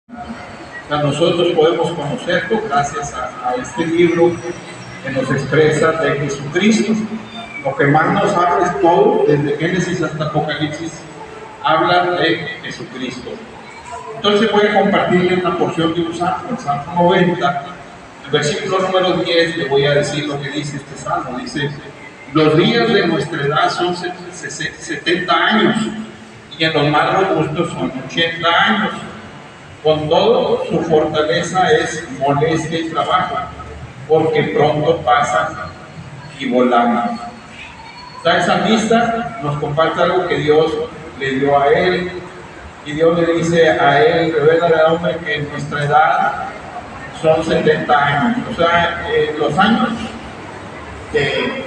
O sea, nosotros podemos conocerlo gracias a este libro que nos expresa de Jesucristo. Lo que más nos habla es todo, desde Génesis hasta Apocalipsis, habla de Jesucristo. Entonces voy a compartirle una porción de un salmo, el Salmo 90, el versículo número 10, le voy a decir lo que dice este salmo. Dice: los días de nuestra edad son 70 años, y en los más robustos son 80 años. Con todo, su fortaleza es molestia y trabajo, porque pronto pasan y volamos. El salmista nos comparte algo que Dios le dio a él, y Dios le dice a él: revélale al hombre que en nuestra edad son 70 años. O sea, los años de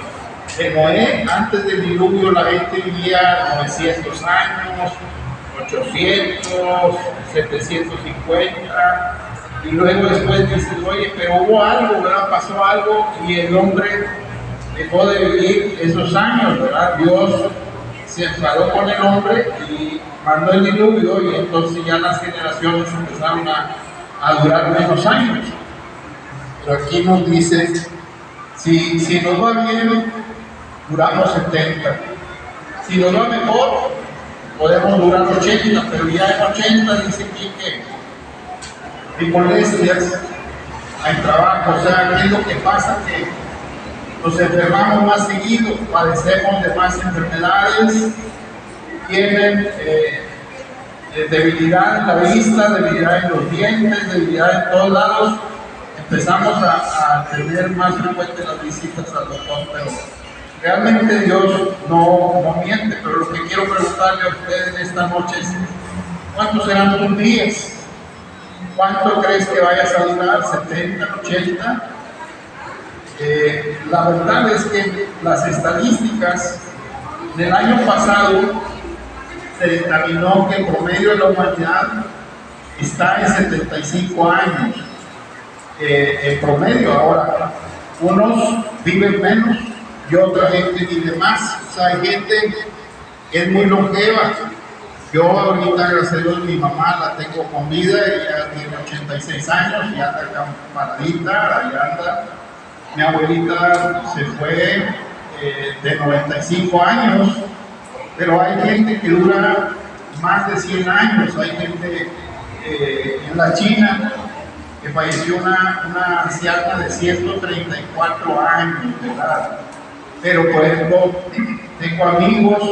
Noé, antes del diluvio, la gente vivía 900 años, 800, 750, y luego después dices: oye, pero hubo algo, ¿verdad? Pasó algo y el hombre dejó de vivir esos años, ¿verdad? Dios se enfadó con el hombre y mandó el diluvio, y entonces ya las generaciones empezaron a durar menos años. Pero aquí nos dice: si nos va bien, duramos 70. Si nos va mejor, podemos durar 80, pero ya en 80 dice aquí que hay molestias, hay trabajo. O sea, ¿qué es lo que pasa? Que nos enfermamos más seguido, padecemos de más enfermedades, tienen debilidad en la vista, debilidad en los dientes, debilidad en todos lados. Empezamos a tener más frecuentes las visitas al doctor, pero realmente Dios no miente. Pero lo que quiero preguntarle a ustedes esta noche es: ¿cuántos serán tus días? ¿Cuánto crees que vayas a durar? ¿70, 80? La verdad es que las estadísticas del año pasado se determinó que el promedio de la humanidad está en 75 años. El promedio. Ahora, unos viven menos y otra gente vive más. O sea, hay gente que es muy longeva. Yo ahorita, gracias a Dios, mi mamá la tengo con vida, ella tiene 86 años, ya anda paradita, ahí anda. Mi abuelita se fue de 95 años, pero hay gente que dura más de 100 años. Hay gente en la China que falleció una anciana de 134 años de edad. Pero, por ejemplo, tengo amigos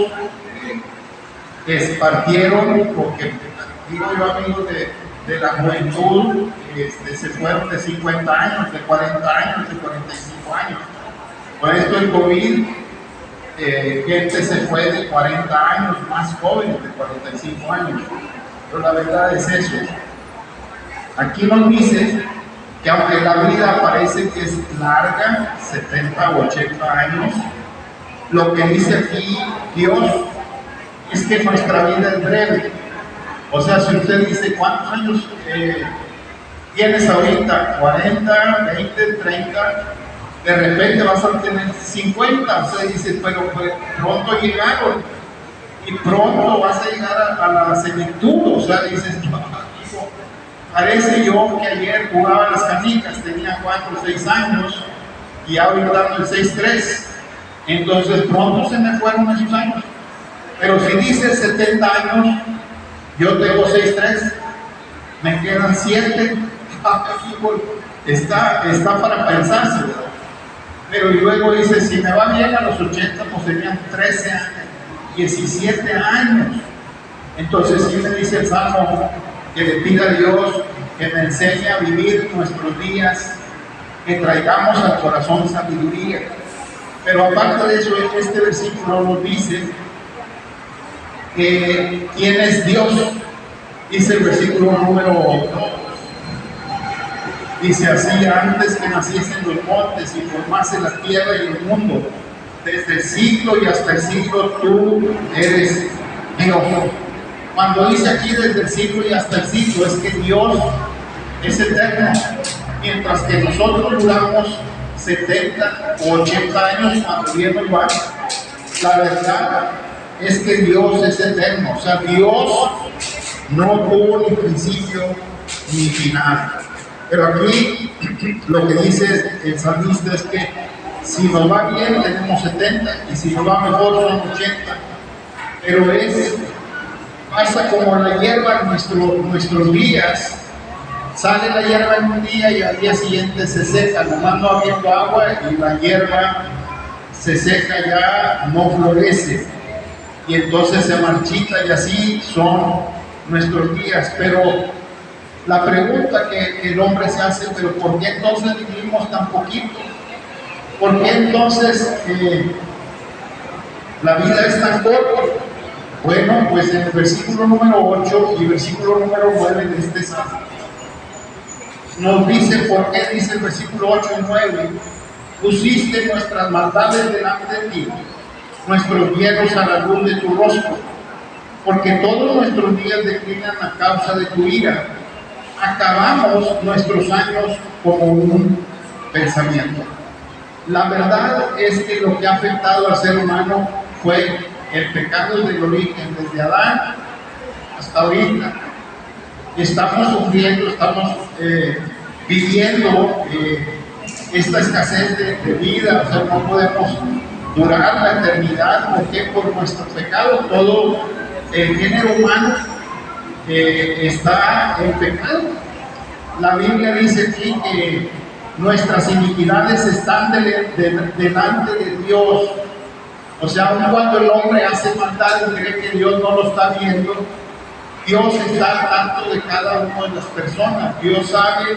que se partieron, porque digo yo, amigos de la juventud, se fueron de 50 años, de 40 años, de 45 años. Por esto el COVID, gente se fue de 40 años, más jóvenes, de 45 años. Pero la verdad es eso. Aquí nos dice que aunque la vida parece que es larga, 70 o 80 años, lo que dice aquí Dios es que nuestra vida es breve. O sea, si usted dice: ¿cuántos años tienes ahorita? 40, 20, 30, de repente vas a tener 50. O sea, dice: pero pronto llegaron, y pronto vas a llegar a la senectud. O sea, dices: parece yo que ayer jugaba las canicas, tenía 4 o 6 años, y ahorita ando en 6'3". Entonces pronto se me fueron esos años. Pero si dice 70 años, yo tengo 6'3", me quedan 7. Está para pensarse, ¿verdad? Pero luego dice: si me va bien a los 80, pues serían 13 años, 17 años. Entonces sí me dice el Salmo que le pida a Dios que me enseñe a vivir nuestros días, que traigamos al corazón sabiduría. Pero aparte de eso, este versículo nos dice que quién es Dios. Dice el versículo número 2, dice así: antes que naciesen los montes y formase la tierra y el mundo, desde el siglo y hasta el siglo tú eres Dios. Cuando dice aquí desde el siglo y hasta el siglo, es que Dios es eterno, mientras que nosotros duramos 70 o 80 años cuando bien nos va. La verdad es que Dios es eterno. O sea, Dios no tuvo ni principio mi final. Pero aquí lo que dice el salmista es que si nos va bien tenemos 70 y si nos va mejor son 80. Pero pasa como la hierba en nuestros días. Sale la hierba en un día y al día siguiente se seca, nomás no habiendo agua y la hierba se seca ya, no florece y entonces se marchita y así son nuestros días. Pero la pregunta que el hombre se hace, pero ¿por qué entonces vivimos tan poquito? ¿Por qué entonces la vida es tan corta? Bueno, pues en el versículo número 8 y versículo número 9 de este salmo nos dice, ¿por qué? Dice el versículo 8 y 9: pusiste nuestras maldades delante de ti, nuestros bienes a la luz de tu rostro, porque todos nuestros días declinan a causa de tu ira. Acabamos nuestros años como un pensamiento. La verdad es que lo que ha afectado al ser humano fue el pecado del origen, desde Adán hasta ahorita. Estamos sufriendo, estamos viviendo esta escasez de vida, o sea, no podemos durar la eternidad, porque por nuestro pecado todo el género humano está en pecado. La Biblia dice aquí que nuestras iniquidades están delante de Dios. O sea, aun cuando el hombre hace maldad y cree que Dios no lo está viendo, Dios está al tanto de cada una de las personas. Dios sabe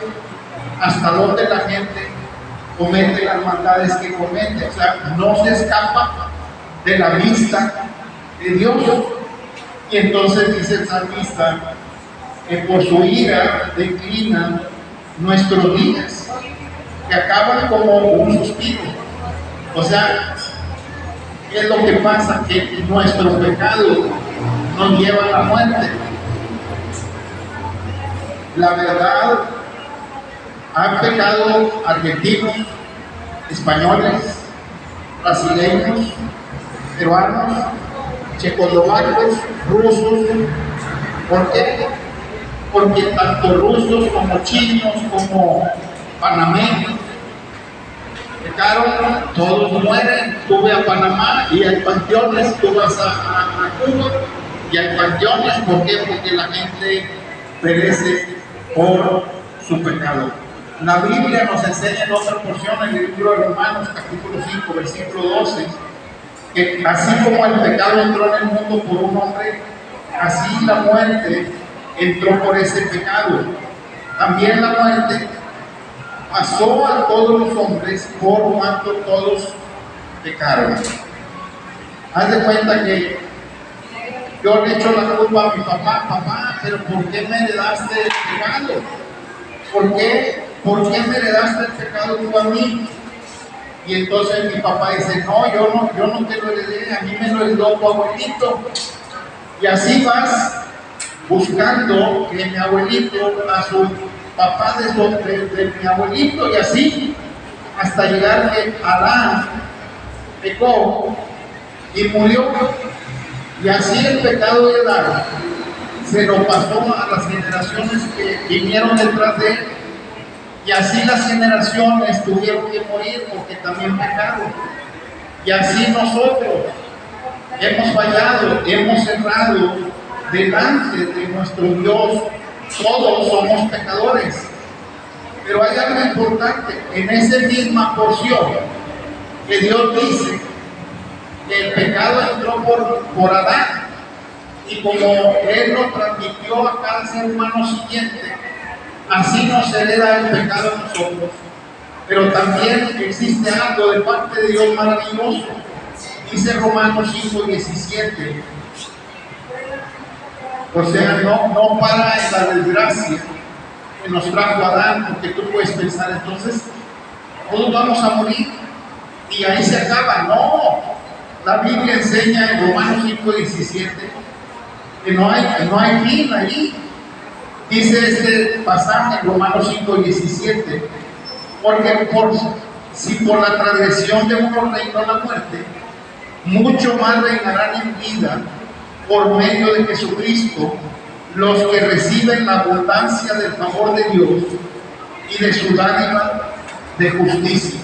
hasta dónde la gente comete las maldades que comete. O sea, no se escapa de la vista de Dios. Y entonces dice el salmista que por su ira declinan nuestros días, que acaban como un suspiro. O sea, ¿qué es lo que pasa? Que nuestro pecado nos lleva a la muerte. La verdad, han pecado argentinos, españoles, brasileños, peruanos, checoslovacos, rusos. ¿Por qué? Porque tanto rusos como chinos como panameños pecaron, todos mueren. Tuve a Panamá y hay panteones, tú vas a Cuba y hay panteones. ¿Por qué? Porque la gente perece por su pecado. La Biblia nos enseña en otra porción, en el libro de Romanos, capítulo 5, versículo 12, que así como el pecado entró en el mundo por un hombre, así la muerte entró por ese pecado. También la muerte pasó a todos los hombres por cuanto todos pecaron. Haz de cuenta que yo le echo la culpa a mi papá: papá, pero ¿por qué me heredaste el pecado? ¿Por qué me heredaste el pecado tú a mí? Y entonces mi papá dice: no, yo no te lo heredé, a mí me lo heredó tu abuelito. Y así vas buscando que mi abuelito a su papá de mi abuelito, y así hasta llegar que Adán pecó y murió. Y así el pecado de Adán se lo pasó a las generaciones que vinieron detrás de él, y así las generaciones tuvieron que morir porque también pecaron. Y así nosotros hemos fallado, hemos errado delante de nuestro Dios. Todos somos pecadores. Pero hay algo importante en esa misma porción, que Dios dice que el pecado entró por Adán, y como Él lo transmitió a cada ser humano siguiente, así nos hereda el pecado a nosotros. Pero también existe algo de parte de Dios maravilloso. Dice Romanos 5:17. O sea, no para en la desgracia que nos trajo Adán, porque tú puedes pensar, entonces todos vamos a morir y ahí se acaba. No, la Biblia enseña en Romanos 5:17 que no hay fin ahí. Dice este pasaje en Romanos 5:17, porque si por la transgresión de uno reinó la muerte, mucho más reinarán en vida por medio de Jesucristo los que reciben la abundancia del favor de Dios y de su dádiva de justicia.